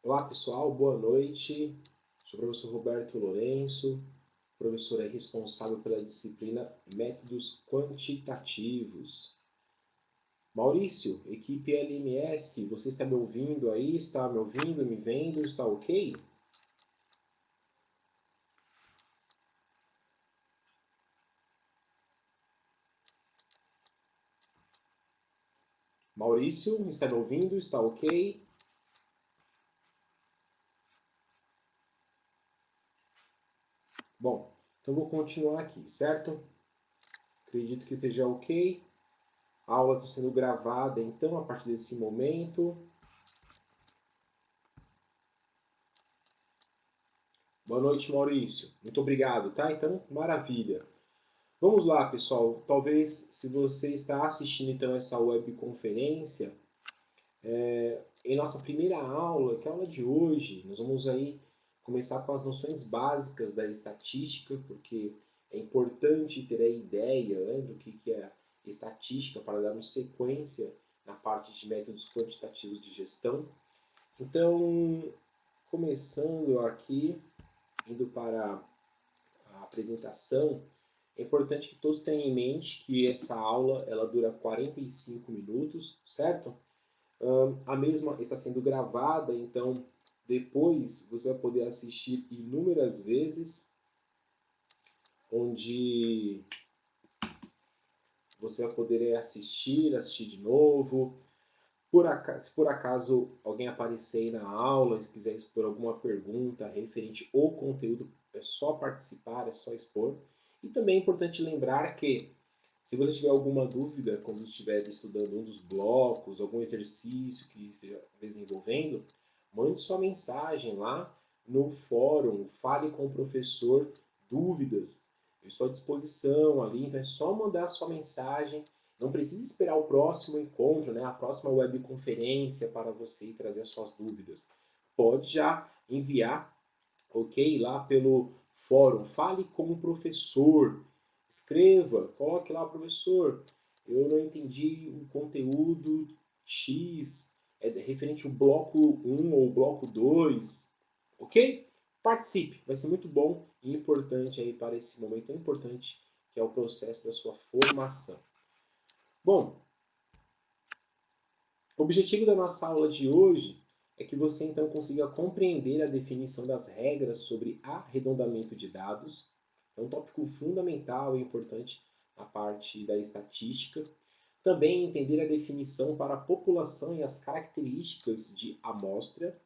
Olá pessoal, boa noite. Sou o professor Roberto Lourenço, professor responsável pela disciplina Métodos Quantitativos. Maurício, equipe LMS, você está me ouvindo aí? Está me ouvindo, me vendo? Está ok? Maurício, está me ouvindo? Está ok? Bom, então vou continuar aqui, certo? Acredito que esteja ok. A aula está sendo gravada, então, a partir desse momento. Boa noite, Maurício. Muito obrigado, tá? Então, maravilha. Vamos lá, pessoal. Talvez, se você está assistindo então essa webconferência, em nossa primeira aula, que é a aula de hoje, nós vamos aí começar com as noções básicas da estatística, porque é importante ter a ideia, né, do que é estatística para darmos sequência na parte de métodos quantitativos de gestão. Então, começando aqui, indo para a apresentação, é importante que todos tenham em mente que essa aula ela dura 45 minutos, certo? A mesma está sendo gravada, então depois você vai poder assistir inúmeras vezes, onde você vai poder assistir de novo. Se por acaso alguém aparecer aí na aula, se quiser expor alguma pergunta referente ao conteúdo, é só participar, é só expor. E também é importante lembrar que, se você tiver alguma dúvida quando estiver estudando um dos blocos, algum exercício que esteja desenvolvendo, mande sua mensagem lá no fórum, fale com o professor, dúvidas. Eu estou à disposição ali, então é só mandar sua mensagem. Não precisa esperar o próximo encontro, né, a próxima webconferência para você trazer as suas dúvidas. Pode já enviar, ok, lá pelo fórum. Fale com o professor. Escreva, coloque lá, professor, eu não entendi o conteúdo X, é referente ao bloco 1 ou bloco 2, ok? Participe, vai ser muito bom e importante aí para esse momento tão importante que é o processo da sua formação. Bom, o objetivo da nossa aula de hoje é que você então consiga compreender a definição das regras sobre arredondamento de dados. É um tópico fundamental e importante na parte da estatística. Também entender a definição para a população e as características de amostra.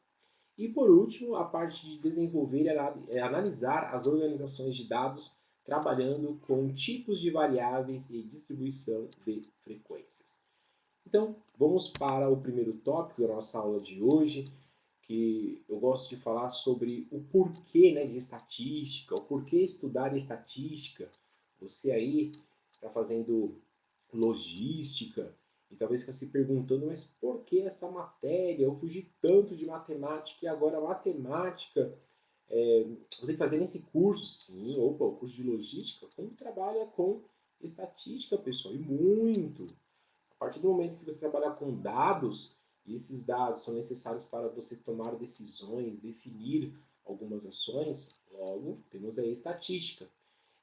E por último, a parte de desenvolver e analisar as organizações de dados trabalhando com tipos de variáveis e distribuição de frequências. Então, vamos para o primeiro tópico da nossa aula de hoje, que eu gosto de falar sobre o porquê, né, de estatística, o porquê estudar estatística. Você aí está fazendo logística e talvez fique se perguntando, mas por que essa matéria? Eu fugi tanto de matemática e agora matemática, você tem que fazer nesse curso? Sim, opa, o curso de logística, como trabalha com estatística, pessoal, e muito. A partir do momento que você trabalha com dados, e esses dados são necessários para você tomar decisões, definir algumas ações, logo temos aí a estatística.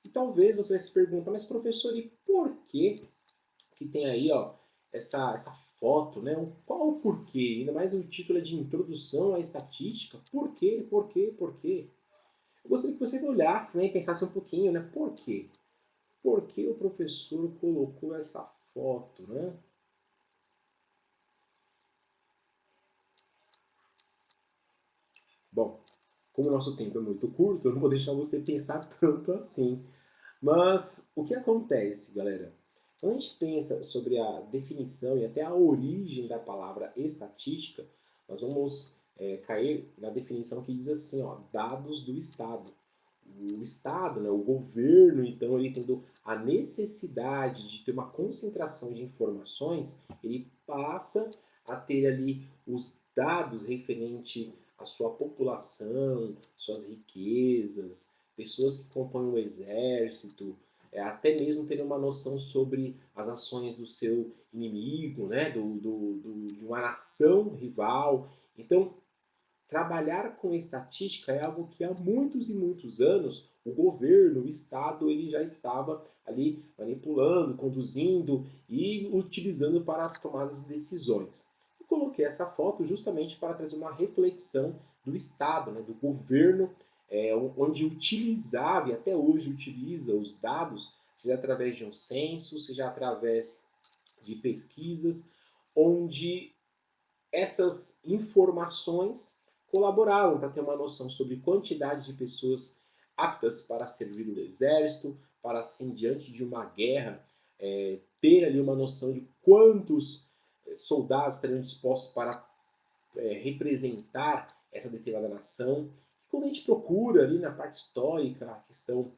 E talvez você vai se perguntar, mas professor, e por que tem aí essa foto, né? Qual o porquê? Ainda mais o título é de introdução à estatística. Por quê? Por quê? Por quê? Eu gostaria que você olhasse, né, e pensasse um pouquinho, né? Por quê? Por que o professor colocou essa foto, né? Bom, como o nosso tempo é muito curto, eu não vou deixar você pensar tanto assim. Mas o que acontece, galera? Quando a gente pensa sobre a definição e até a origem da palavra estatística, nós vamos cair na definição que diz assim, ó, dados do Estado. O Estado, né, o governo, então, ele tendo a necessidade de ter uma concentração de informações, ele passa a ter ali os dados referente à sua população, suas riquezas, pessoas que compõem o exército, até mesmo ter uma noção sobre as ações do seu inimigo, né, de uma nação rival. Então, trabalhar com estatística é algo que há muitos e muitos anos o governo, o Estado, ele já estava ali manipulando, conduzindo e utilizando para as tomadas de decisões. Eu coloquei essa foto justamente para trazer uma reflexão do Estado, né, do governo, onde utilizava e até hoje utiliza os dados, seja através de um censo, seja através de pesquisas, onde essas informações colaboravam para ter uma noção sobre quantidade de pessoas aptas para servir o exército, para assim, diante de uma guerra, ter ali uma noção de quantos soldados estariam dispostos para representar essa determinada nação. E quando a gente procura ali na parte histórica a questão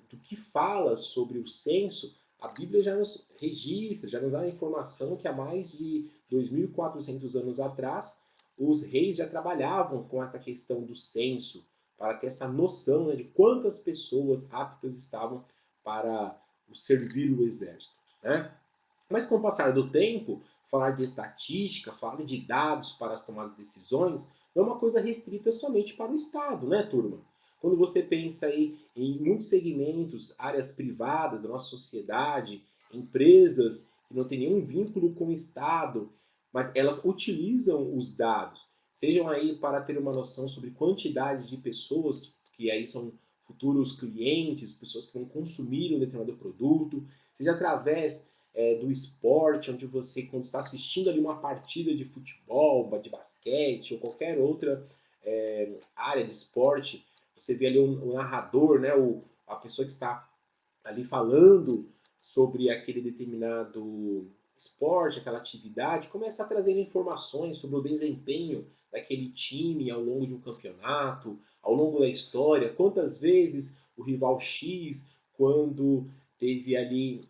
do que fala sobre o censo, a Bíblia já nos registra, já nos dá a informação que há mais de 2.400 anos atrás, os reis já trabalhavam com essa questão do censo, para ter essa noção, né, de quantas pessoas aptas estavam para servir o exército, né? Mas com o passar do tempo, falar de estatística, falar de dados para as tomadas de decisões, não é uma coisa restrita somente para o Estado, né, turma? Quando você pensa aí em muitos segmentos, áreas privadas da nossa sociedade, empresas que não têm nenhum vínculo com o Estado, mas elas utilizam os dados, sejam aí para ter uma noção sobre quantidade de pessoas, que aí são futuros clientes, pessoas que vão consumir um determinado produto, seja através do esporte, onde você, quando está assistindo ali uma partida de futebol, de basquete ou qualquer outra área de esporte, você vê ali um narrador, né, a pessoa que está ali falando sobre aquele determinado esporte, aquela atividade, começa a trazer informações sobre o desempenho daquele time ao longo de um campeonato, ao longo da história, quantas vezes o rival X, quando teve ali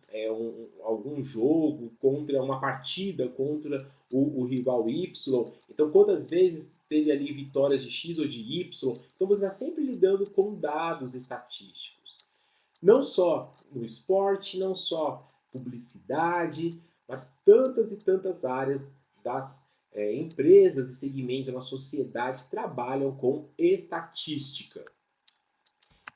algum jogo contra uma partida contra o rival Y, então quantas vezes teve ali vitórias de X ou de Y, então você está sempre lidando com dados estatísticos. Não só no esporte, não só publicidade, mas tantas e tantas áreas das empresas e segmentos da nossa sociedade trabalham com estatística.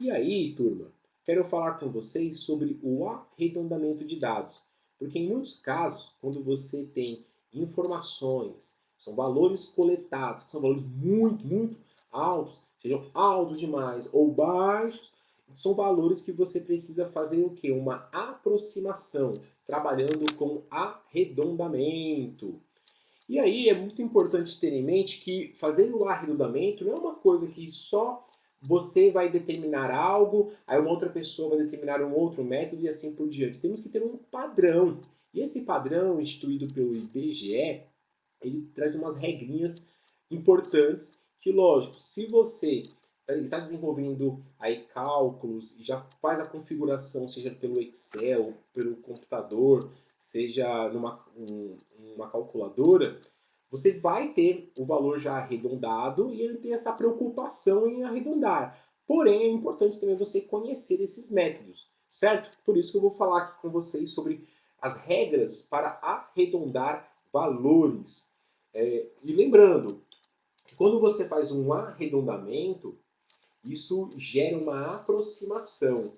E aí, turma, quero falar com vocês sobre o arredondamento de dados, porque em muitos casos, quando você tem informações, são valores coletados, que são valores muito, muito altos, sejam altos demais ou baixos, são valores que você precisa fazer o quê? Uma aproximação, trabalhando com arredondamento. E aí é muito importante ter em mente que fazer o arredondamento não é uma coisa que só você vai determinar algo, aí uma outra pessoa vai determinar um outro método e assim por diante. Temos que ter um padrão. E esse padrão, instituído pelo IBGE, ele traz umas regrinhas importantes que, lógico, se você está desenvolvendo aí cálculos e já faz a configuração, seja pelo Excel, pelo computador, seja numa calculadora, você vai ter o valor já arredondado e ele tem essa preocupação em arredondar. Porém, é importante também você conhecer esses métodos, certo? Por isso que eu vou falar aqui com vocês sobre as regras para arredondar valores. E lembrando, que quando você faz um arredondamento, isso gera uma aproximação.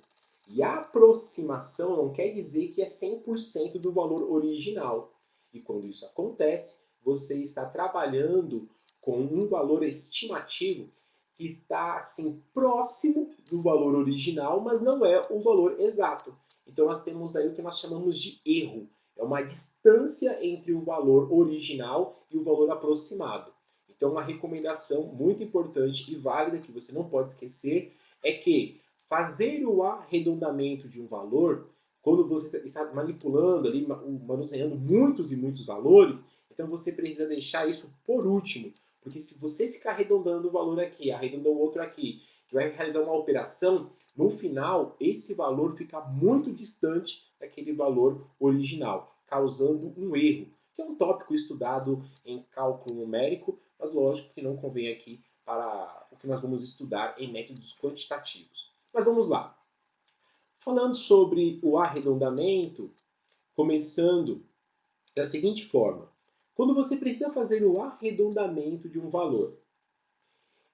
E a aproximação não quer dizer que é 100% do valor original. E quando isso acontece, você está trabalhando com um valor estimativo que está assim próximo do valor original, mas não é o valor exato. Então nós temos aí o que nós chamamos de erro. É uma distância entre o valor original e o valor aproximado. Então uma recomendação muito importante e válida que você não pode esquecer é que fazer o arredondamento de um valor, quando você está manipulando ali, manuseando muitos e muitos valores, então você precisa deixar isso por último. Porque se você ficar arredondando o valor aqui, arredondando o outro aqui, que vai realizar uma operação, no final esse valor fica muito distante daquele valor original, causando um erro, que é um tópico estudado em cálculo numérico, mas lógico que não convém aqui para o que nós vamos estudar em métodos quantitativos. Mas vamos lá. Falando sobre o arredondamento, começando da seguinte forma. Quando você precisa fazer o arredondamento de um valor,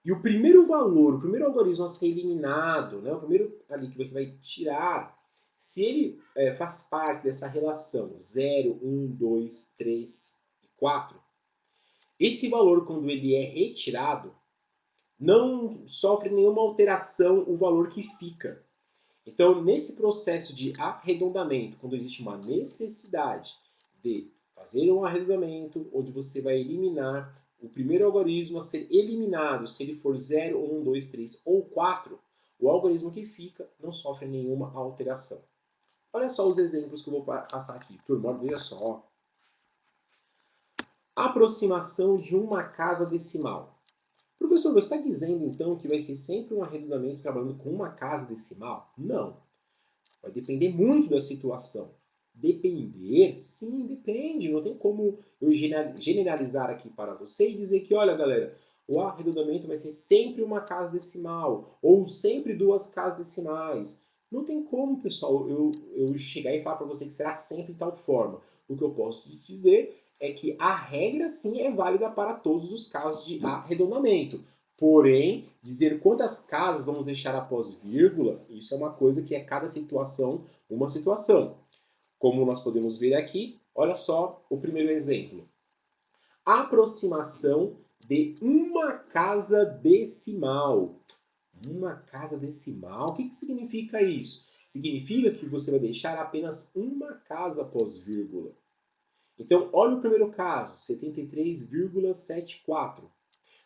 E o primeiro valor, o primeiro algarismo a ser eliminado, né, o primeiro ali que você vai tirar, se ele faz parte dessa relação 0, 1, 2, 3 e 4, esse valor, quando ele é retirado, não sofre nenhuma alteração o valor que fica. Então, nesse processo de arredondamento, quando existe uma necessidade de fazer um arredondamento, onde você vai eliminar o primeiro algarismo a ser eliminado, se ele for 0, 1, 2, 3 ou 4, o algarismo que fica não sofre nenhuma alteração. Olha só os exemplos que eu vou passar aqui. Turma, veja só. Aproximação de uma casa decimal. Professor, você está dizendo então que vai ser sempre um arredondamento trabalhando com uma casa decimal? Não. Vai depender muito da situação. Depender? Sim, depende. Não tem como eu generalizar aqui para você e dizer que, olha, galera, o arredondamento vai ser sempre uma casa decimal ou sempre duas casas decimais. Não tem como, pessoal, eu chegar e falar para você que será sempre de tal forma. O que eu posso te dizer é que a regra, sim, é válida para todos os casos de arredondamento. Porém, dizer quantas casas vamos deixar após vírgula, isso é uma coisa que é cada situação uma situação. Como nós podemos ver aqui, olha só o primeiro exemplo. Aproximação de uma casa decimal. Uma casa decimal? O que significa isso? Significa que você vai deixar apenas uma casa após vírgula. Então, olha o primeiro caso, 73,74.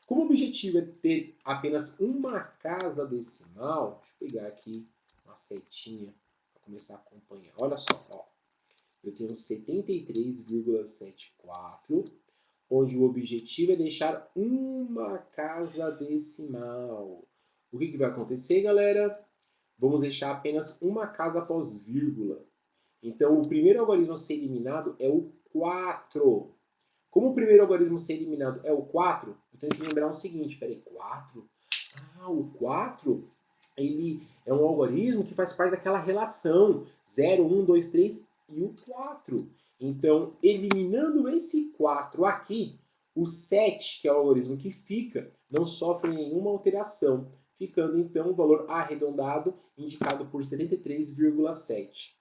Como o objetivo é ter apenas uma casa decimal, deixa eu pegar aqui uma setinha para começar a acompanhar. Olha só, ó. Eu tenho 73,74, onde o objetivo é deixar uma casa decimal. O que vai acontecer, galera? Vamos deixar apenas uma casa após vírgula. Então, o primeiro algarismo a ser eliminado é o 4. Como o primeiro algarismo a ser eliminado é o 4, eu tenho que lembrar o seguinte, peraí, 4? Ah, o 4, ele é um algarismo que faz parte daquela relação 0, 1, 2, 3 e o 4. Então, eliminando esse 4 aqui, o 7, que é o algarismo que fica, não sofre nenhuma alteração, ficando então o valor arredondado indicado por 73,7.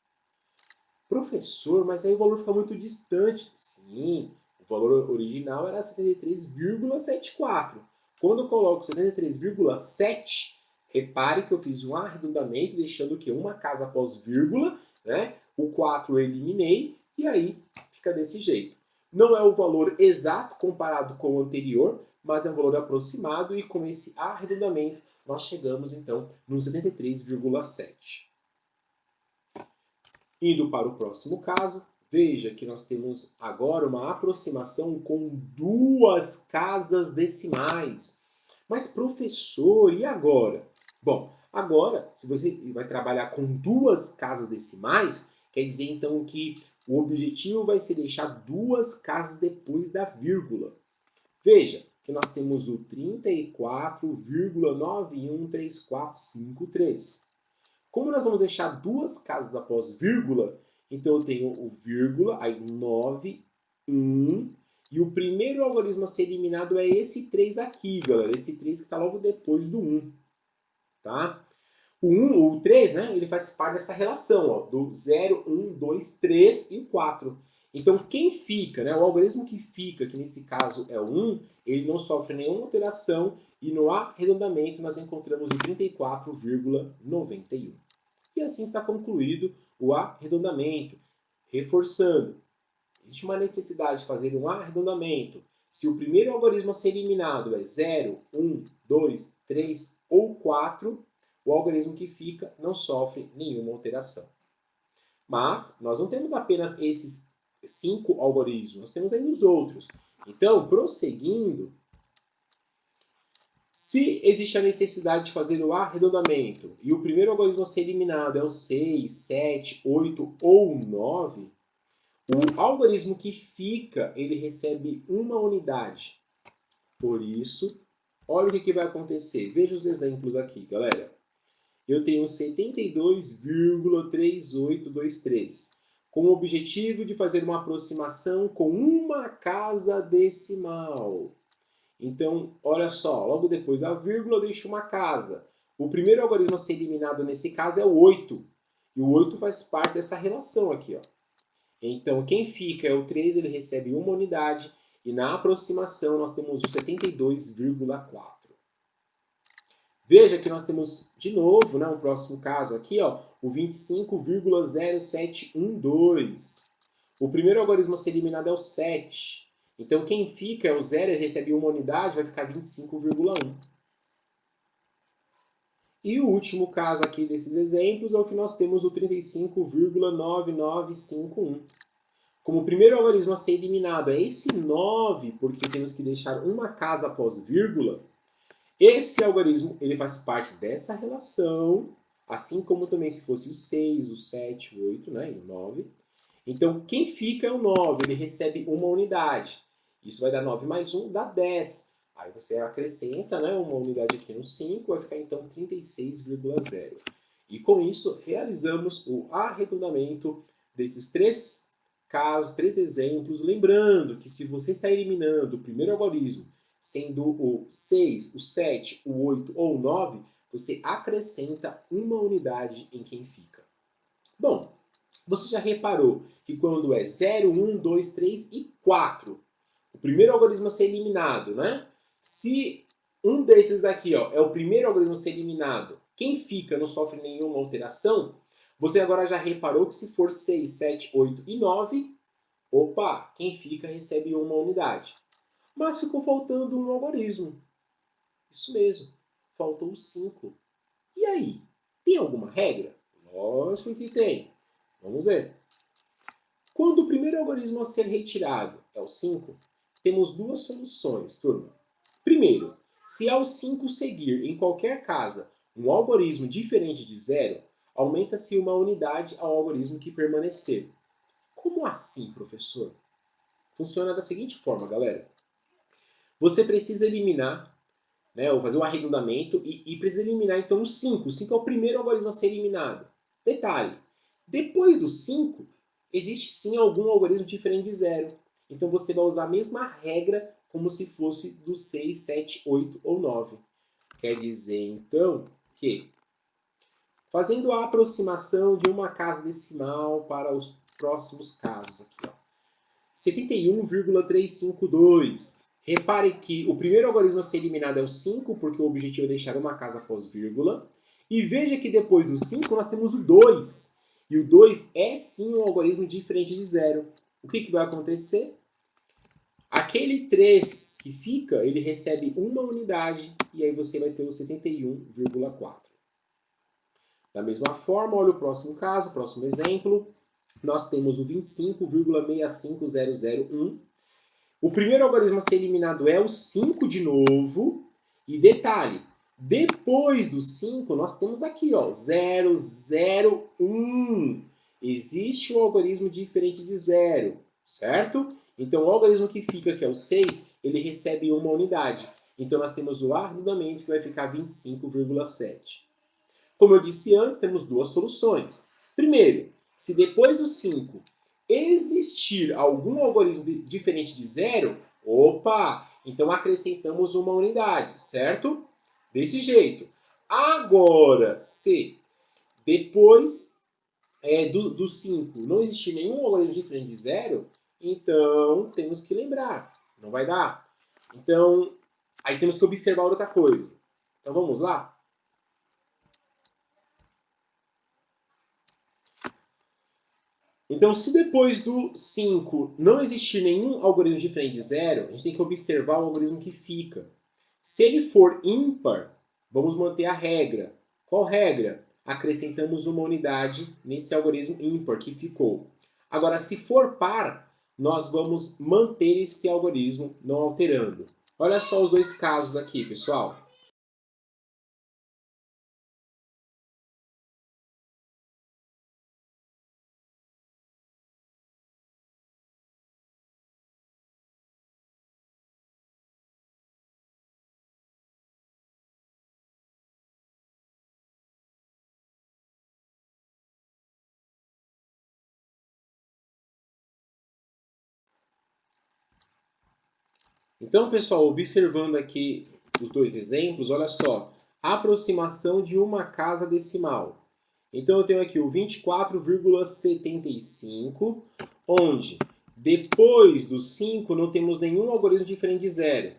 Professor, mas aí o valor fica muito distante. Sim, o valor original era 73,74. Quando eu coloco 73,7, repare que eu fiz um arredondamento, deixando o quê? Uma casa após vírgula, né? O 4 eu eliminei, e aí fica desse jeito. Não é o valor exato comparado com o anterior, mas é um valor aproximado, e com esse arredondamento, nós chegamos, então, no 73,7. Indo para o próximo caso, veja que nós temos agora uma aproximação com duas casas decimais. Mas, professor, e agora? Bom, agora, se você vai trabalhar com duas casas decimais, quer dizer então que o objetivo vai ser deixar duas casas depois da vírgula. Veja que nós temos o 34,913453. Como nós vamos deixar duas casas após vírgula, então eu tenho o vírgula, aí 9, 1, e o primeiro algarismo a ser eliminado é esse 3 aqui, galera. Esse 3 que está logo depois do 1. Tá? O 1, o 3, né, ele faz parte dessa relação, ó, do 0, 1, 2, 3 e 4. Então, quem fica, né, o algarismo que fica, que nesse caso é o 1, ele não sofre nenhuma alteração, e no arredondamento nós encontramos o 34,91. E assim está concluído o arredondamento. Reforçando, existe uma necessidade de fazer um arredondamento. Se o primeiro algarismo a ser eliminado é 0, 1, 2, 3 ou 4, o algarismo que fica não sofre nenhuma alteração. Mas nós não temos apenas esses 5 algarismos, nós temos ainda os outros. Então, prosseguindo, se existe a necessidade de fazer o arredondamento e o primeiro algarismo a ser eliminado é o 6, 7, 8 ou 9, o algarismo que fica, ele recebe uma unidade. Por isso, olha o que vai acontecer. Veja os exemplos aqui, galera. Eu tenho 72,3823, com o objetivo de fazer uma aproximação com uma casa decimal. Então, olha só, logo depois da vírgula eu deixo uma casa. O primeiro algarismo a ser eliminado nesse caso é o 8. E o 8 faz parte dessa relação aqui, ó. Então, quem fica é o 3, ele recebe uma unidade. E na aproximação nós temos o 72,4. Veja que nós temos de novo, né, um próximo caso aqui, ó, o 25,0712. O primeiro algarismo a ser eliminado é o 7. Então, quem fica é o 0, ele recebe uma unidade, vai ficar 25,1. E o último caso aqui desses exemplos é o que nós temos o 35,9951. Como o primeiro algarismo a ser eliminado é esse 9, porque temos que deixar uma casa após vírgula, esse algarismo ele faz parte dessa relação, assim como também se fosse o 6, o 7, o 8, né, e o 9. Então, quem fica é o 9, ele recebe uma unidade. Isso vai dar 9 mais 1, dá 10. Aí você acrescenta, né, uma unidade aqui no 5, vai ficar então 36,0. E com isso, realizamos o arredondamento desses três casos, três exemplos. Lembrando que se você está eliminando o primeiro algarismo, sendo o 6, o 7, o 8 ou o 9, você acrescenta uma unidade em quem fica. Bom, você já reparou que quando é 0, 1, 2, 3 e 4, o primeiro algarismo a ser eliminado, né? Se um desses daqui, ó, é o primeiro algarismo a ser eliminado, quem fica não sofre nenhuma alteração, você agora já reparou que se for 6, 7, 8 e 9, opa, quem fica recebe uma unidade. Mas ficou faltando um algarismo. Isso mesmo, faltou o 5. E aí, tem alguma regra? Lógico que tem. Vamos ver. Quando o primeiro algarismo a ser retirado é o 5, temos duas soluções, turma. Primeiro, se ao 5 seguir em qualquer casa um algarismo diferente de 0, aumenta-se uma unidade ao algarismo que permanecer. Como assim, professor? Funciona da seguinte forma, galera. Você precisa eliminar, né, ou fazer um arredondamento e precisa eliminar então o 5. O 5 é o primeiro algarismo a ser eliminado. Detalhe, depois do 5, existe sim algum algarismo diferente de 0. Então você vai usar a mesma regra como se fosse do 6, 7, 8 ou 9. Quer dizer então que, fazendo a aproximação de uma casa decimal para os próximos casos aqui, ó, 71,352. Repare que o primeiro algarismo a ser eliminado é o 5, porque o objetivo é deixar uma casa após vírgula. E veja que depois do 5 nós temos o 2. E o 2 é sim um algarismo diferente de 0. O que vai acontecer? Aquele 3 que fica, ele recebe uma unidade e aí você vai ter o 71,4. Da mesma forma, olha o próximo caso, o próximo exemplo. Nós temos o 25,65001. O primeiro algarismo a ser eliminado é o 5 de novo. E detalhe, depois do 5, nós temos aqui, ó, 0, 0, 1. Existe um algarismo diferente de 0, certo? Então, o algarismo que fica, que é o 6, ele recebe uma unidade. Então, nós temos o arredondamento que vai ficar 25,7. Como eu disse antes, temos duas soluções. Primeiro, se depois do 5 existir algum algarismo diferente de 0, opa, então acrescentamos uma unidade, certo? Desse jeito. Agora, se depois do 5 não existir nenhum algarismo diferente de 0, então temos que lembrar, não vai dar. Então, aí temos que observar outra coisa. Então vamos lá? Então, se depois do 5 não existir nenhum algarismo diferente de 0, a gente tem que observar o algarismo que fica. Se ele for ímpar, vamos manter a regra. Qual regra? Acrescentamos uma unidade nesse algarismo ímpar que ficou. Agora, se for par, nós vamos manter esse algarismo não alterando. Olha só os dois casos aqui, pessoal. Então, pessoal, observando aqui os dois exemplos, olha só, aproximação de uma casa decimal. Então, eu tenho aqui o 24,75, onde depois do 5 não temos nenhum algarismo diferente de zero.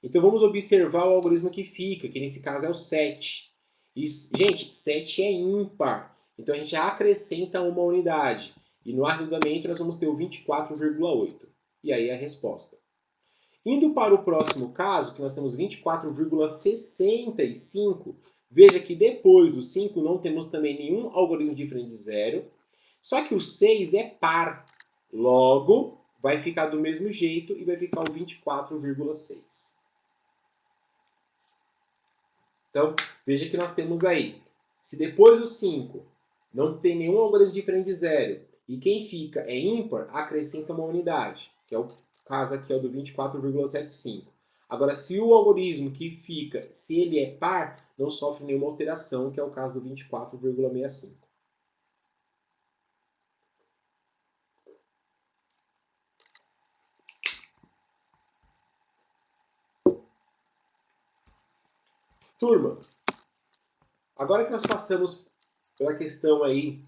Então, vamos observar o algarismo que fica, que nesse caso é o 7. E, gente, 7 é ímpar. Então, a gente acrescenta uma unidade. E no arredondamento, nós vamos ter o 24,8. E aí a resposta. Indo para o próximo caso, que nós temos 24,65, veja que depois do 5 não temos também nenhum algarismo diferente de zero, só que o 6 é par, logo vai ficar do mesmo jeito e vai ficar o 24,6. Então, veja que nós temos aí, se depois do 5 não tem nenhum algarismo diferente de zero e quem fica é ímpar, acrescenta uma unidade, que é o caso aqui é o do 24,75. Agora, se o algarismo que fica, se ele é par, não sofre nenhuma alteração, que é o caso do 24,65. Turma, agora que nós passamos pela questão aí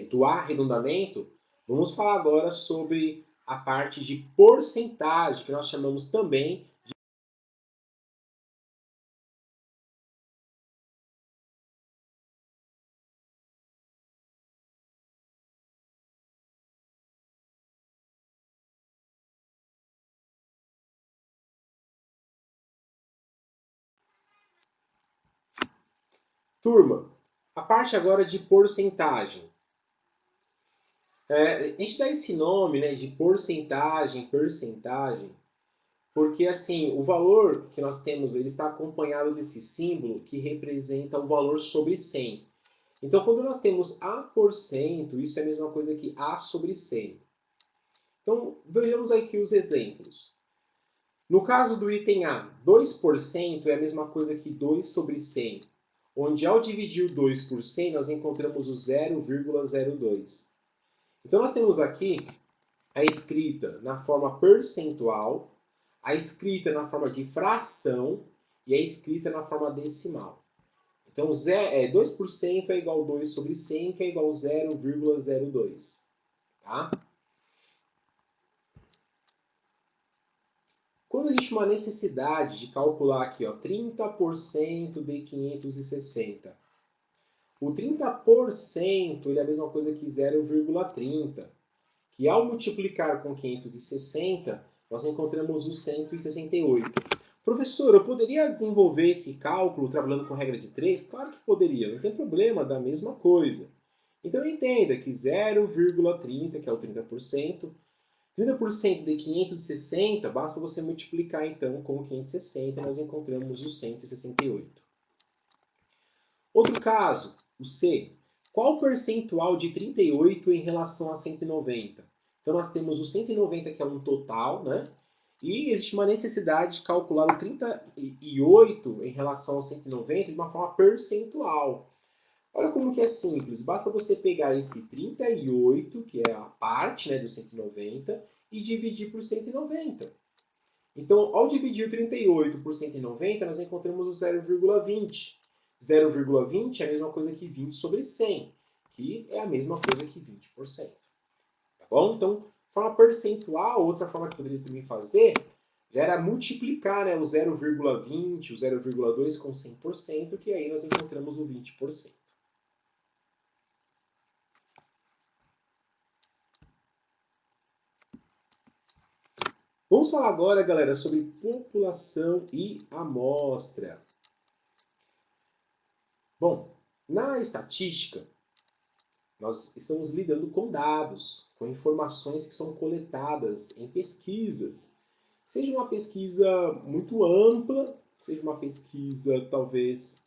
do arredondamento, vamos falar agora sobre a parte de porcentagem, que nós chamamos também de... Turma, a parte agora de porcentagem. A gente dá esse nome, né, de porcentagem, porque assim, o valor que nós temos, ele está acompanhado desse símbolo que representa o valor sobre 100. Então, quando nós temos A%, isso é a mesma coisa que A sobre 100. Então, vejamos aqui os exemplos. No caso do item A, 2% é a mesma coisa que 2 sobre 100, onde ao dividir o 2 por 100, nós encontramos o 0,02. Então, nós temos aqui a escrita na forma percentual, a escrita na forma de fração e a escrita na forma decimal. Então, 2% é igual a 2 sobre 100, que é igual a 0,02. Tá? Quando existe uma necessidade de calcular aqui, ó, 30% de 560, o 30% ele é a mesma coisa que 0,30, que ao multiplicar com 560, nós encontramos o 168. Professor, eu poderia desenvolver esse cálculo trabalhando com regra de 3? Claro que poderia, não tem problema, da mesma coisa. Então entenda que 0,30, que é o 30%, 30% de 560, basta você multiplicar então com 560 e nós encontramos o 168. Outro caso, o C. Qual o percentual de 38 em relação a 190? Então nós temos o 190 que é um total, né? E existe uma necessidade de calcular o 38 em relação ao 190 de uma forma percentual. Olha como que é simples, basta você pegar esse 38, que é a parte, né, do 190, e dividir por 190. Então, ao dividir 38 por 190, nós encontramos o 0,20. 0,20 é a mesma coisa que 20 sobre 100, que é a mesma coisa que 20%. Tá bom? Então, forma percentual, outra forma que poderia também fazer, já era multiplicar, né, o 0,20, o 0,2 com 100%, que aí nós encontramos o 20%. Vamos falar agora, galera, sobre população e amostra. Bom, na estatística, nós estamos lidando com dados, com informações que são coletadas em pesquisas. Seja uma pesquisa muito ampla, seja uma pesquisa talvez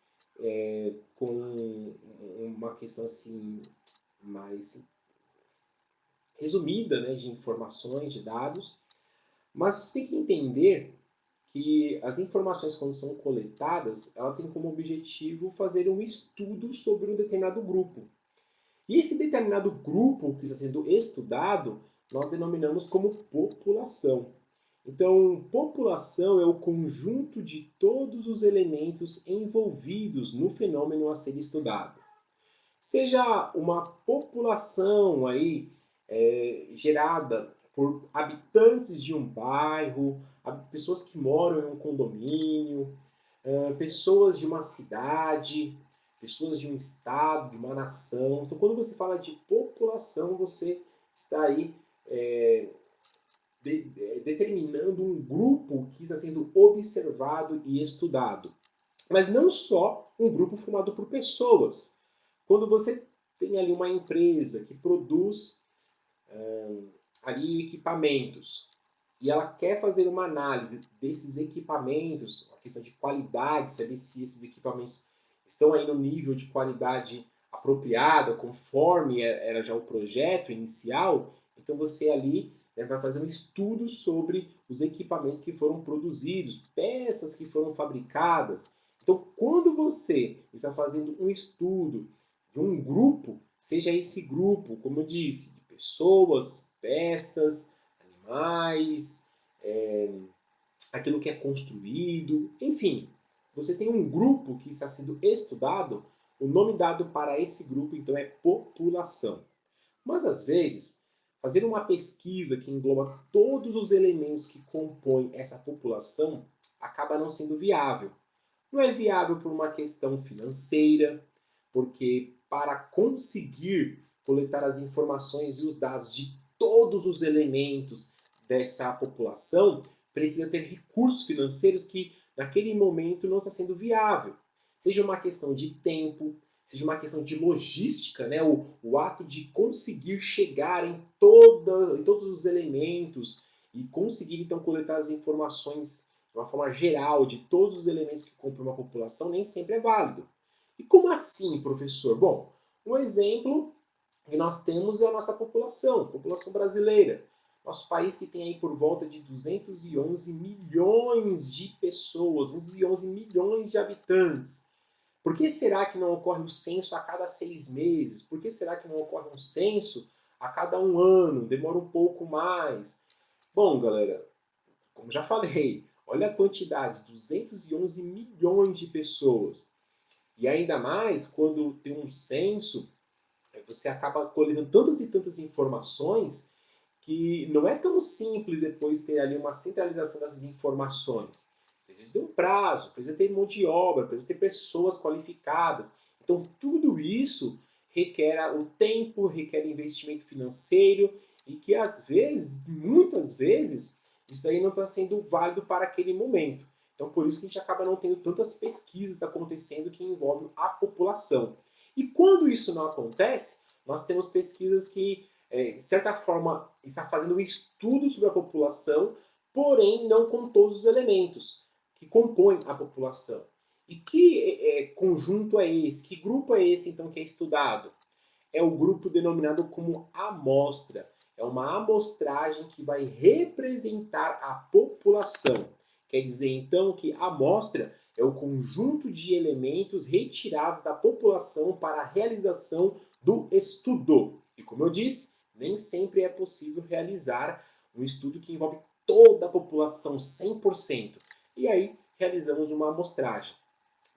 com uma questão assim mais resumida, né, de informações, de dados. Mas a gente tem que entender que as informações, quando são coletadas, ela tem como objetivo fazer um estudo sobre um determinado grupo. E esse determinado grupo que está sendo estudado, nós denominamos como população. Então, população é o conjunto de todos os elementos envolvidos no fenômeno a ser estudado. Seja uma população aí gerada por habitantes de um bairro, pessoas que moram em um condomínio, pessoas de uma cidade, pessoas de um estado, de uma nação. Então, quando você fala de população, você está aí determinando um grupo que está sendo observado e estudado. Mas não só um grupo formado por pessoas. Quando você tem ali uma empresa que produz ali equipamentos e ela quer fazer uma análise desses equipamentos, uma questão de qualidade, saber se esses equipamentos estão aí no nível de qualidade apropriada, conforme era já o projeto inicial, então você ali vai fazer um estudo sobre os equipamentos que foram produzidos, peças que foram fabricadas. Então, quando você está fazendo um estudo de um grupo, seja esse grupo, como eu disse, de pessoas, peças, animais, aquilo que é construído, enfim, você tem um grupo que está sendo estudado, o nome dado para esse grupo, então, é população. Mas, às vezes, fazer uma pesquisa que engloba todos os elementos que compõem essa população acaba não sendo viável. Não é viável por uma questão financeira, porque para conseguir coletar as informações e os dados de todos os elementos dessa população, precisa ter recursos financeiros que naquele momento não está sendo viável. Seja uma questão de tempo, seja uma questão de logística, né? o ato de conseguir chegar em todos os elementos e conseguir então coletar as informações de uma forma geral de todos os elementos que compõem uma população nem sempre é válido. E como assim, professor? Bom, um exemplo que nós temos é a nossa população brasileira. Nosso país que tem aí por volta de 211 milhões de pessoas, 211 milhões de habitantes. Por que será que não ocorre o censo a cada 6 meses? Por que será que não ocorre um censo a cada 1 ano? Demora um pouco mais. Bom, galera, como já falei, olha a quantidade, 211 milhões de pessoas. E ainda mais quando tem um censo, você acaba colhendo tantas e tantas informações que não é tão simples depois ter ali uma centralização dessas informações. Precisa ter um prazo, precisa ter mão de obra, precisa ter pessoas qualificadas. Então, tudo isso requer o tempo, requer investimento financeiro e que, às vezes, muitas vezes, isso daí não está sendo válido para aquele momento. Então, por isso que a gente acaba não tendo tantas pesquisas acontecendo que envolvem a população. E quando isso não acontece, nós temos pesquisas que, de certa forma, está fazendo um estudo sobre a população, porém não com todos os elementos que compõem a população. E que conjunto é esse? Que grupo é esse, então, que é estudado? É o grupo denominado como amostra. É uma amostragem que vai representar a população. Quer dizer, então, que a amostra é o conjunto de elementos retirados da população para a realização do estudo. E como eu disse, nem sempre é possível realizar um estudo que envolve toda a população, 100%. E aí realizamos uma amostragem.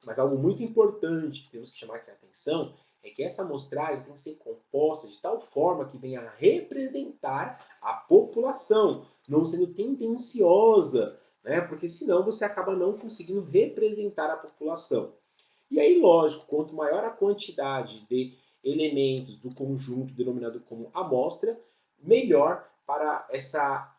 Mas algo muito importante que temos que chamar aqui a atenção é que essa amostragem tem que ser composta de tal forma que venha a representar a população, não sendo tendenciosa, né? Porque senão você acaba não conseguindo representar a população. E aí, lógico, quanto maior a quantidade de elementos do conjunto denominado como amostra, melhor para essa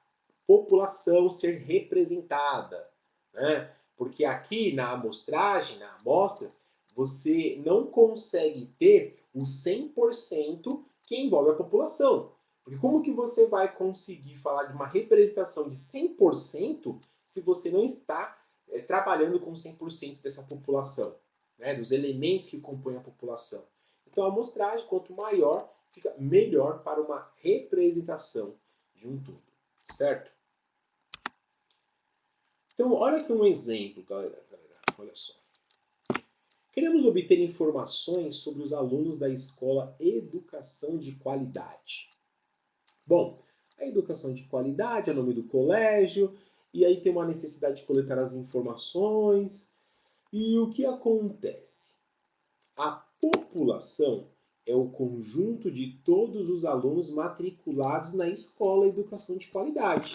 população ser representada, né? Porque aqui na amostragem, na amostra, você não consegue ter o 100% que envolve a população. Porque como que você vai conseguir falar de uma representação de 100% se você não está trabalhando com 100% dessa população, né? Dos elementos que compõem a população? Então a amostragem, quanto maior, fica melhor para uma representação de um todo, certo? Então, olha aqui um exemplo, galera. Olha só. Queremos obter informações sobre os alunos da escola Educação de Qualidade. Bom, a educação de qualidade é o nome do colégio e aí tem uma necessidade de coletar as informações. E o que acontece? A população é o conjunto de todos os alunos matriculados na escola Educação de Qualidade.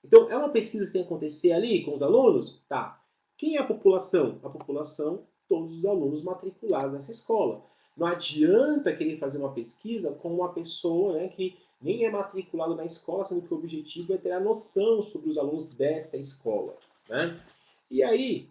Então, é uma pesquisa que tem que acontecer ali com os alunos? Tá. Quem é a população? A população, todos os alunos matriculados nessa escola. Não adianta querer fazer uma pesquisa com uma pessoa, né, que nem é matriculado na escola, sendo que o objetivo é ter a noção sobre os alunos dessa escola, né? E aí,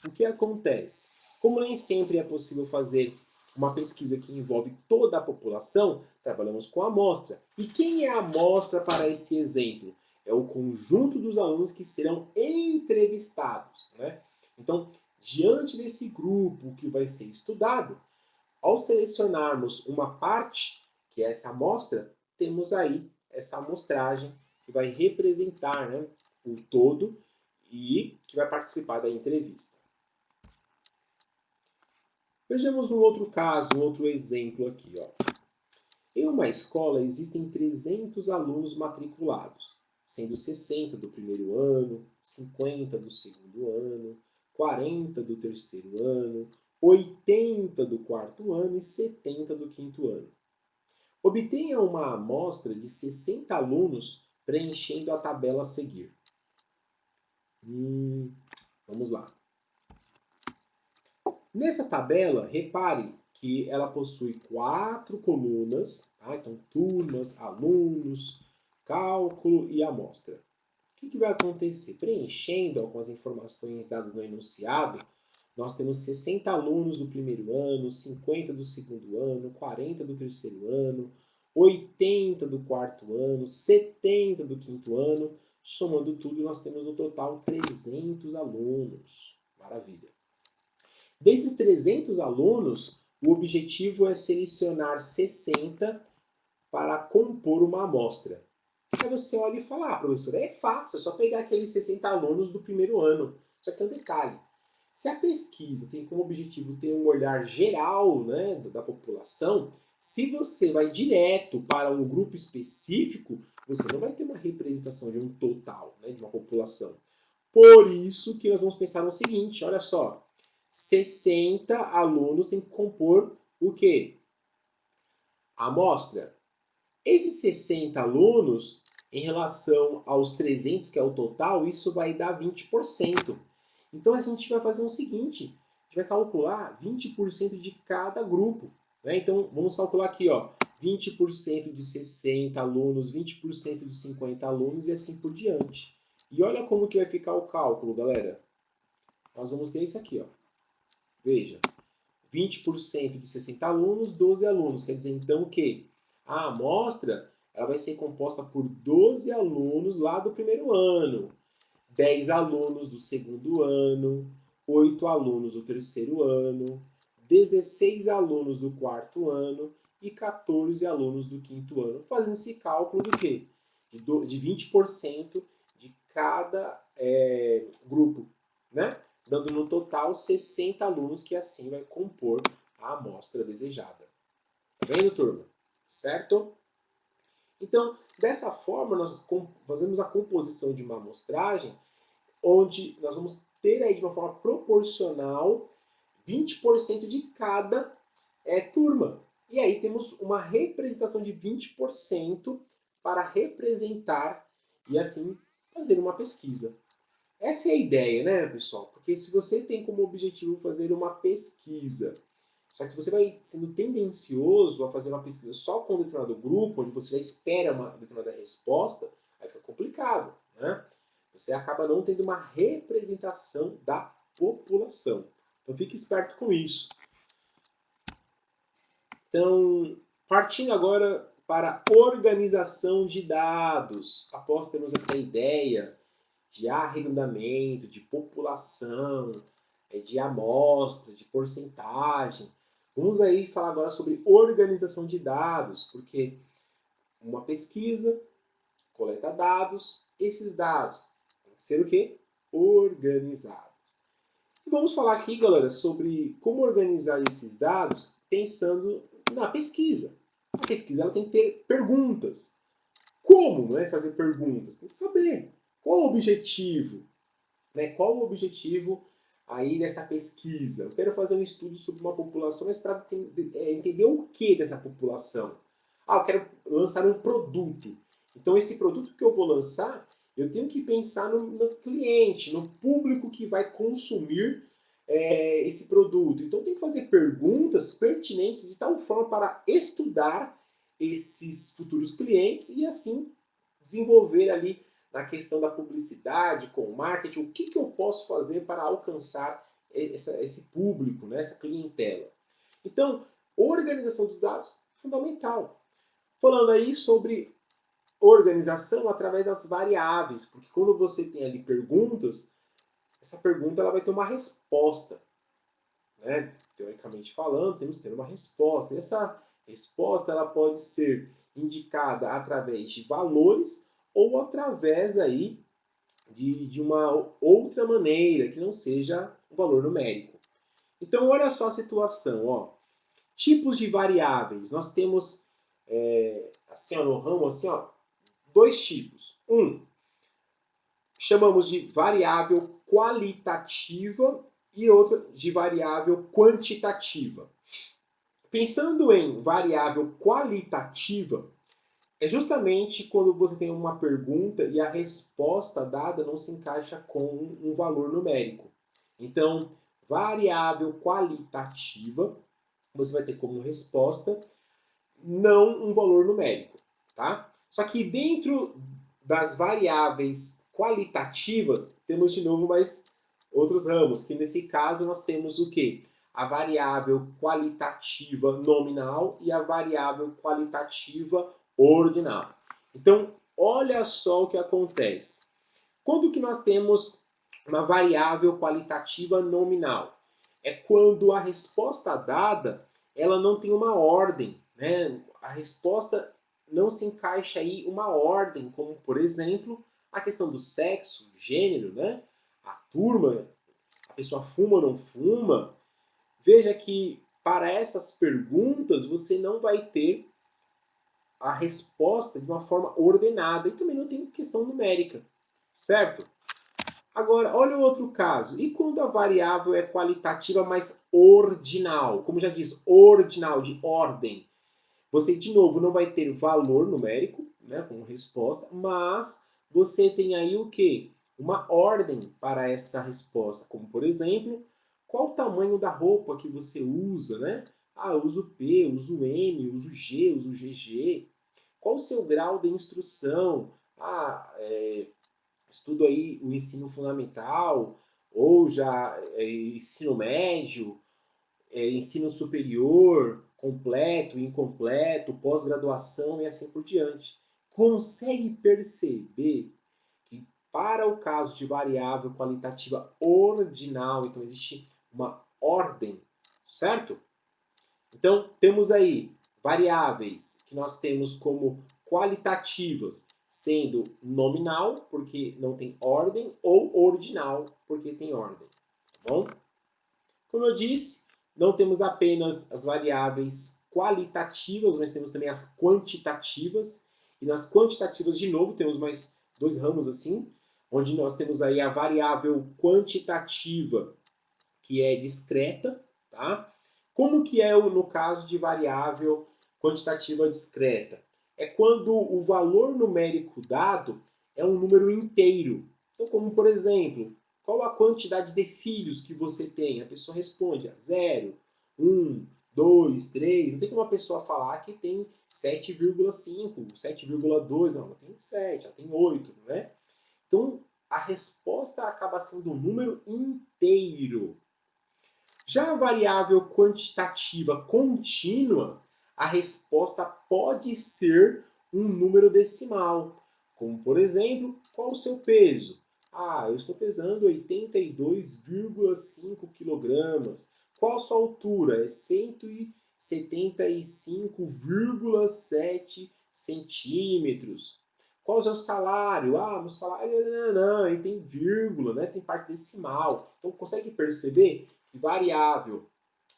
o que acontece? Como nem sempre é possível fazer uma pesquisa que envolve toda a população, trabalhamos com a amostra. E quem é a amostra para esse exemplo? É o conjunto dos alunos que serão entrevistados, né? Então, diante desse grupo que vai ser estudado, ao selecionarmos uma parte, que é essa amostra, temos aí essa amostragem que vai representar, né, o todo e que vai participar da entrevista. Vejamos um outro caso, um outro exemplo aqui. Ó. Em uma escola existem 300 alunos matriculados, sendo 60 do primeiro ano, 50 do segundo ano, 40 do terceiro ano, 80 do quarto ano e 70 do quinto ano. Obtenha uma amostra de 60 alunos preenchendo a tabela a seguir. Vamos lá. Nessa tabela, repare que ela possui 4 colunas, tá? Então turmas, alunos, cálculo e amostra. O que vai acontecer? Preenchendo com as informações dadas no enunciado, nós temos 60 alunos do primeiro ano, 50 do segundo ano, 40 do terceiro ano, 80 do quarto ano, 70 do quinto ano. Somando tudo, nós temos no total 300 alunos. Maravilha. Desses 300 alunos, o objetivo é selecionar 60 para compor uma amostra. Aí você olha e fala, professor, é fácil, é só pegar aqueles 60 alunos do primeiro ano. Só que tem um detalhe. Se a pesquisa tem como objetivo ter um olhar geral, né, da população, se você vai direto para um grupo específico, você não vai ter uma representação de um total, né, de uma população. Por isso que nós vamos pensar no seguinte, olha só. 60 alunos têm que compor o quê? A amostra. Esses 60 alunos, em relação aos 300, que é o total, isso vai dar 20%. Então, a gente vai fazer o seguinte, a gente vai calcular 20% de cada grupo. Né? Então, vamos calcular aqui, ó, 20% de 60 alunos, 20% de 50 alunos e assim por diante. E olha como que vai ficar o cálculo, galera. Nós vamos ter isso aqui, ó. Veja, 20% de 60 alunos, 12 alunos. Quer dizer, então, que a amostra ela vai ser composta por 12 alunos lá do primeiro ano, 10 alunos do segundo ano, 8 alunos do terceiro ano, 16 alunos do quarto ano e 14 alunos do quinto ano. Fazendo esse cálculo do quê? De 20% de cada grupo, né? Dando no total 60 alunos, que assim vai compor a amostra desejada. Tá vendo, turma? Certo? Então, dessa forma, nós fazemos a composição de uma amostragem, onde nós vamos ter aí de uma forma proporcional 20% de cada turma. E aí temos uma representação de 20% para representar e assim fazer uma pesquisa. Essa é a ideia, né, pessoal? Porque se você tem como objetivo fazer uma pesquisa, só que se você vai sendo tendencioso a fazer uma pesquisa só com um determinado grupo, onde você já espera uma determinada resposta, aí fica complicado, né? Você acaba não tendo uma representação da população. Então fique esperto com isso. Então, partindo agora para a organização de dados. Após termos essa ideia de arredondamento, de população, de amostra, de porcentagem. Vamos aí falar agora sobre organização de dados, porque uma pesquisa coleta dados, esses dados têm que ser o quê? Organizados. E vamos falar aqui, galera, sobre como organizar esses dados pensando na pesquisa. A pesquisa ela tem que ter perguntas. Como, não é, fazer perguntas? Tem que saber. Qual o objetivo? Né? Qual o objetivo aí dessa pesquisa? Eu quero fazer um estudo sobre uma população, mas para entender o que dessa população? Eu quero lançar um produto. Então, esse produto que eu vou lançar, eu tenho que pensar no cliente, no público que vai consumir esse produto. Então, eu tenho que fazer perguntas pertinentes de tal forma para estudar esses futuros clientes e, assim, desenvolver ali na questão da publicidade, com o marketing, o que eu posso fazer para alcançar esse público, né, essa clientela. Então, organização de dados, fundamental. Falando aí sobre organização através das variáveis, porque quando você tem ali perguntas, essa pergunta ela vai ter uma resposta. Né? Teoricamente falando, temos que ter uma resposta. E essa resposta ela pode ser indicada através de valores ou através aí de uma outra maneira, que não seja um valor numérico. Então, olha só a situação. Ó. Tipos de variáveis. Nós temos, assim, ó, no ramo, assim, ó, dois tipos. Chamamos de variável qualitativa e outra de variável quantitativa. Pensando em variável qualitativa, é justamente quando você tem uma pergunta e a resposta dada não se encaixa com um valor numérico. Então, variável qualitativa, você vai ter como resposta não um valor numérico, tá? Só que dentro das variáveis qualitativas, temos de novo mais outros ramos, que nesse caso nós temos o quê? A variável qualitativa nominal e a variável qualitativa ordinal. Então, olha só o que acontece. Quando que nós temos uma variável qualitativa nominal? É quando a resposta dada ela não tem uma ordem, né? A resposta não se encaixa aí uma ordem, como por exemplo a questão do sexo, gênero, né? A turma, a pessoa fuma ou não fuma. Veja que para essas perguntas você não vai ter a resposta de uma forma ordenada e também não tem questão numérica, certo? Agora, olha o outro caso. E quando a variável é qualitativa, mas ordinal? Como já diz, ordinal, de ordem. Você, de novo, não vai ter valor numérico, né, como resposta, mas você tem aí o quê? Uma ordem para essa resposta, como, por exemplo, qual o tamanho da roupa que você usa, né? Eu uso P, uso M, uso G, uso GG. Qual o seu grau de instrução? Estudo aí o ensino fundamental, ou já ensino médio, ensino superior, completo, incompleto, pós-graduação e assim por diante. Consegue perceber que para o caso de variável qualitativa ordinal, então existe uma ordem, certo? Então, temos aí variáveis que nós temos como qualitativas, sendo nominal, porque não tem ordem, ou ordinal, porque tem ordem. Tá bom? Como eu disse, não temos apenas as variáveis qualitativas, mas temos também as quantitativas. E nas quantitativas, de novo, temos mais dois ramos assim, onde nós temos aí a variável quantitativa, que é discreta, tá? Como que é no caso de variável quantitativa discreta? É quando o valor numérico dado é um número inteiro. Então, como por exemplo, qual a quantidade de filhos que você tem? A pessoa responde 0, 1, 2, 3. Não tem como a pessoa falar que tem 7,5, 7,2. Não, ela tem 7, ela tem 8, né? Então, a resposta acaba sendo um número inteiro. Já a variável quantitativa contínua, a resposta pode ser um número decimal. Como, por exemplo, qual o seu peso? Eu estou pesando 82,5 kg. Qual a sua altura? É 175,7 centímetros. Qual o seu salário? Meu salário não, ele tem vírgula, né? Tem parte decimal. Então, consegue perceber que variável,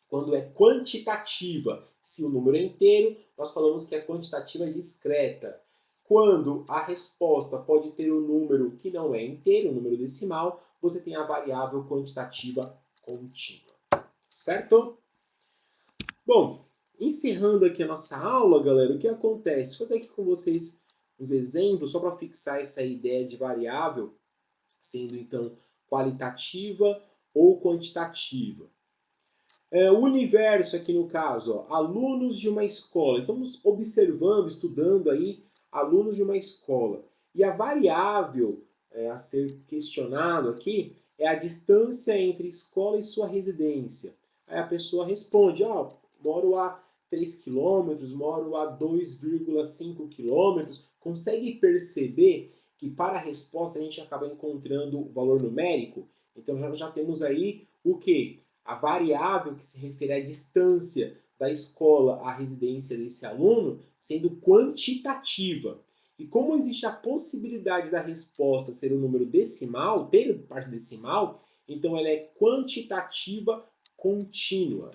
quando é quantitativa, se o número é inteiro, nós falamos que é quantitativa discreta. Quando a resposta pode ter um número que não é inteiro, um número decimal, você tem a variável quantitativa contínua. Certo? Bom, encerrando aqui a nossa aula, galera, o que acontece? Vou fazer aqui com vocês os exemplos, só para fixar essa ideia de variável, sendo então qualitativa ou quantitativa. O universo aqui no caso, ó, alunos de uma escola. Estamos observando, estudando aí alunos de uma escola. E a variável a ser questionado aqui é a distância entre escola e sua residência. Aí a pessoa responde, moro a 3 quilômetros, moro a 2,5 quilômetros. Consegue perceber que para a resposta a gente acaba encontrando o valor numérico? Então já temos aí o quê? A variável que se refere à distância da escola à residência desse aluno sendo quantitativa. E como existe a possibilidade da resposta ser um número decimal, ter parte decimal, então ela é quantitativa contínua.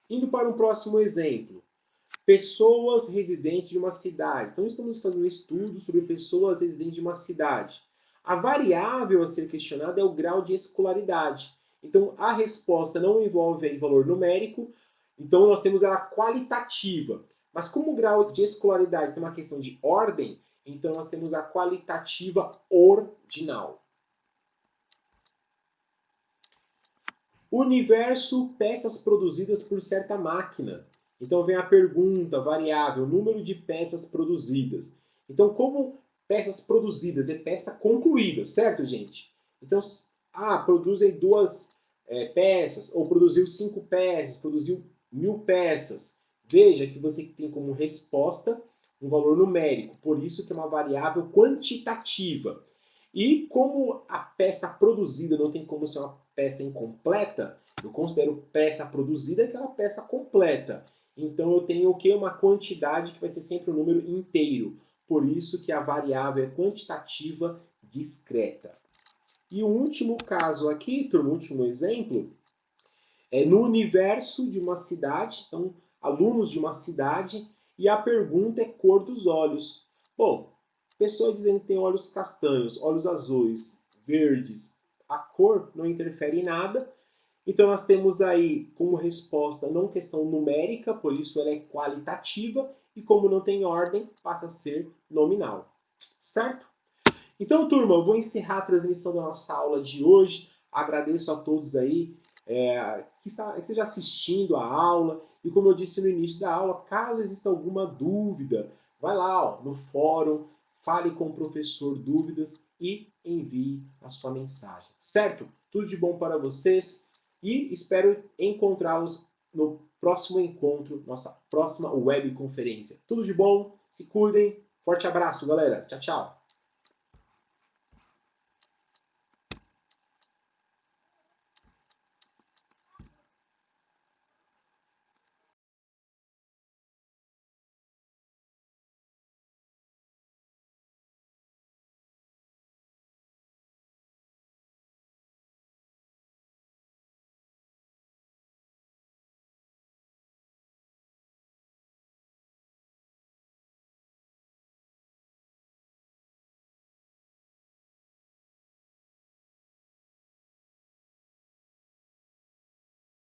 Indo para um próximo exemplo. Pessoas residentes de uma cidade. Então estamos fazendo um estudo sobre pessoas residentes de uma cidade. A variável a ser questionada é o grau de escolaridade. Então, a resposta não envolve aí valor numérico, então nós temos ela qualitativa. Mas como o grau de escolaridade tem uma questão de ordem, então nós temos a qualitativa ordinal. Universo, peças produzidas por certa máquina. Então vem a pergunta, variável, número de peças produzidas. Então, como peças produzidas é peça concluída, certo, gente? Então, produzem 2 peças, ou produziu 5 peças, produziu 1000 peças. Veja que você tem como resposta um valor numérico, por isso que é uma variável quantitativa. E como a peça produzida não tem como ser uma peça incompleta, eu considero peça produzida aquela peça completa. Então eu tenho o quê? Uma quantidade que vai ser sempre um número inteiro. Por isso que a variável é quantitativa discreta. E o último caso aqui, turma, o último exemplo, é no universo de uma cidade, então alunos de uma cidade, e a pergunta é cor dos olhos. Bom, pessoa dizendo que tem olhos castanhos, olhos azuis, verdes, a cor não interfere em nada. Então nós temos aí como resposta não questão numérica, por isso ela é qualitativa, e como não tem ordem, passa a ser nominal. Certo? Então, turma, eu vou encerrar a transmissão da nossa aula de hoje. Agradeço a todos aí que esteja assistindo a aula. E como eu disse no início da aula, caso exista alguma dúvida, vai lá no fórum, fale com o professor dúvidas e envie a sua mensagem. Certo? Tudo de bom para vocês e espero encontrá-los no próximo encontro, nossa próxima webconferência. Tudo de bom, se cuidem, forte abraço, galera. Tchau, tchau.